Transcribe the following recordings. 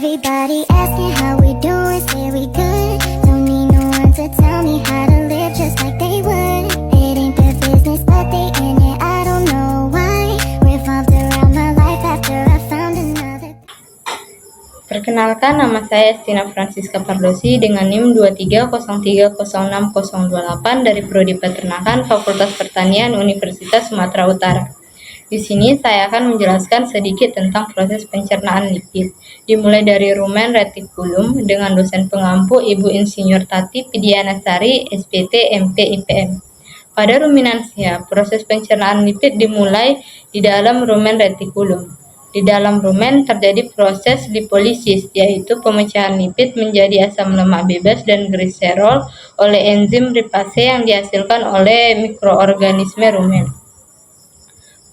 Everybody asking how we doing, say we good. Don't need no one to tell me how to live just like they would. It ain't their business, but they in it, I don't know why. Revolved around my life after I found another. Perkenalkan, nama saya Estina Francisca Pardosi dengan NIM 2303060028 dari Prodi Peternakan Fakultas Pertanian Universitas Sumatera Utara. Di sini saya akan menjelaskan sedikit tentang proses pencernaan lipid, dimulai dari rumen retikulum dengan dosen pengampu Ibu Insinyur Tati Pidianasari, SPT, MP, IPM. Pada ruminansia, proses pencernaan lipid dimulai di dalam rumen retikulum. Di dalam rumen terjadi proses lipolisis, yaitu pemecahan lipid menjadi asam lemak bebas dan gliserol oleh enzim lipase yang dihasilkan oleh mikroorganisme rumen.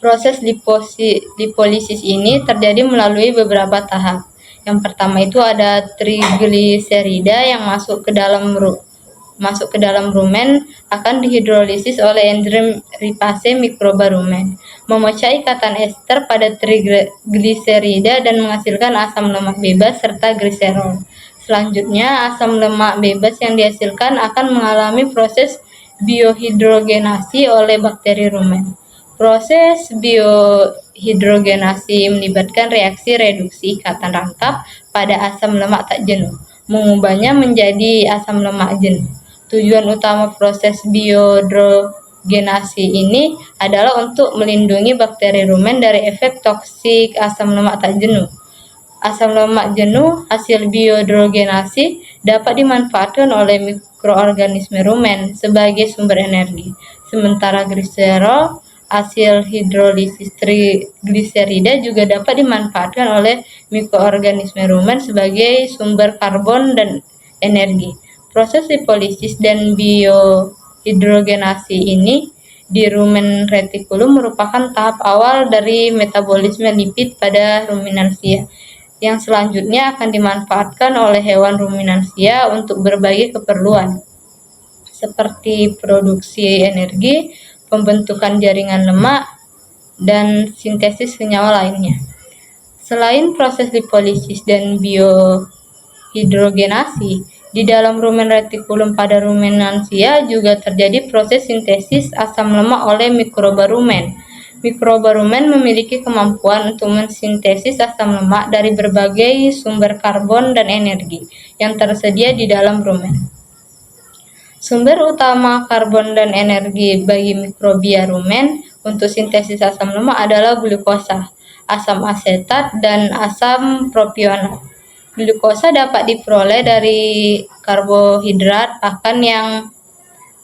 Proses lipolisis ini terjadi melalui beberapa tahap. Yang pertama itu ada trigliserida yang masuk ke dalam rumen akan dihidrolisis oleh enzim lipase mikroba rumen, memecah ikatan ester pada trigliserida dan menghasilkan asam lemak bebas serta gliserol. Selanjutnya, asam lemak bebas yang dihasilkan akan mengalami proses biohidrogenasi oleh bakteri rumen. Proses biohidrogenasi melibatkan reaksi reduksi ikatan rangkap pada asam lemak tak jenuh, mengubahnya menjadi asam lemak jenuh. Tujuan utama proses biohidrogenasi ini adalah untuk melindungi bakteri rumen dari efek toksik asam lemak tak jenuh. Asam lemak jenuh hasil biohidrogenasi dapat dimanfaatkan oleh mikroorganisme rumen sebagai sumber energi, sementara gliserol hasil hidrolisis trigliserida juga dapat dimanfaatkan oleh mikroorganisme rumen sebagai sumber karbon dan energi. Proses lipolisis dan biohidrogenasi ini di rumen retikulum merupakan tahap awal dari metabolisme lipid pada ruminansia, yang selanjutnya akan dimanfaatkan oleh hewan ruminansia untuk berbagai keperluan, seperti produksi energi, pembentukan jaringan lemak, dan sintesis senyawa lainnya. Selain proses lipolisis dan biohidrogenasi, di dalam rumen retikulum pada ruminansia juga terjadi proses sintesis asam lemak oleh mikroba rumen. Mikroba rumen memiliki kemampuan untuk mensintesis asam lemak dari berbagai sumber karbon dan energi yang tersedia di dalam rumen. Sumber utama karbon dan energi bagi mikrobia rumen untuk sintesis asam lemak adalah glukosa, asam asetat, dan asam propionat. Glukosa dapat diperoleh dari karbohidrat pakan yang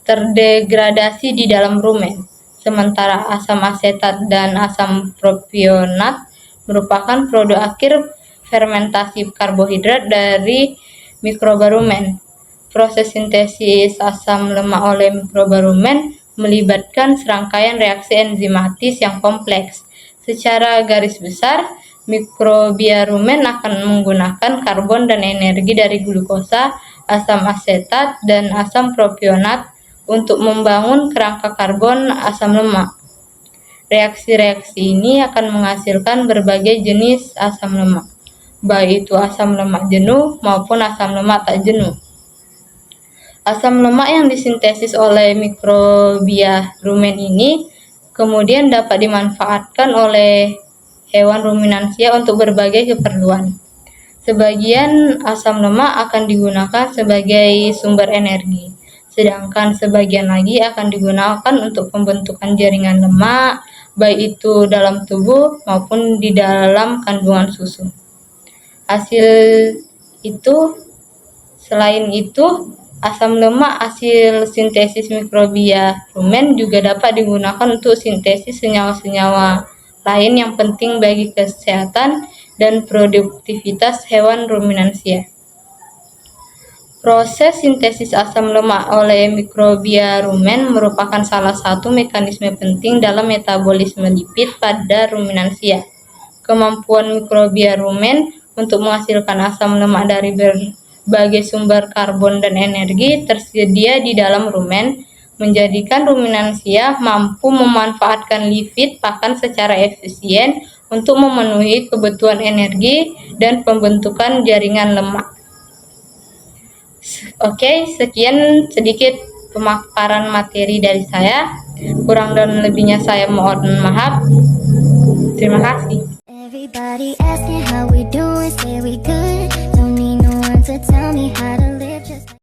terdegradasi di dalam rumen, sementara asam asetat dan asam propionat merupakan produk akhir fermentasi karbohidrat dari mikroba rumen. Proses sintesis asam lemak oleh mikroba rumen melibatkan serangkaian reaksi enzimatis yang kompleks. Secara garis besar, mikrobia rumen akan menggunakan karbon dan energi dari glukosa, asam asetat, dan asam propionat untuk membangun kerangka karbon asam lemak. Reaksi-reaksi ini akan menghasilkan berbagai jenis asam lemak, baik itu asam lemak jenuh maupun asam lemak tak jenuh. Asam lemak yang disintesis oleh mikrobia rumen ini kemudian dapat dimanfaatkan oleh hewan ruminansia untuk berbagai keperluan. Sebagian asam lemak akan digunakan sebagai sumber energi, sedangkan sebagian lagi akan digunakan untuk pembentukan jaringan lemak, baik itu dalam tubuh maupun di dalam kandungan susu. Selain itu, asam lemak hasil sintesis mikrobia rumen juga dapat digunakan untuk sintesis senyawa-senyawa lain yang penting bagi kesehatan dan produktivitas hewan ruminansia. Proses sintesis asam lemak oleh mikrobia rumen merupakan salah satu mekanisme penting dalam metabolisme lipid pada ruminansia. Kemampuan mikrobia rumen untuk menghasilkan asam lemak dari berbagai sumber karbon dan energi tersedia di dalam rumen menjadikan ruminansia mampu memanfaatkan lipid pakan secara efisien untuk memenuhi kebutuhan energi dan pembentukan jaringan lemak. Oke, sekian sedikit pemaparan materi dari saya. Kurang dan lebihnya saya mohon maaf. Terima kasih. Everybody asking how we doing, say we good. Don't need no one to tell me how to live just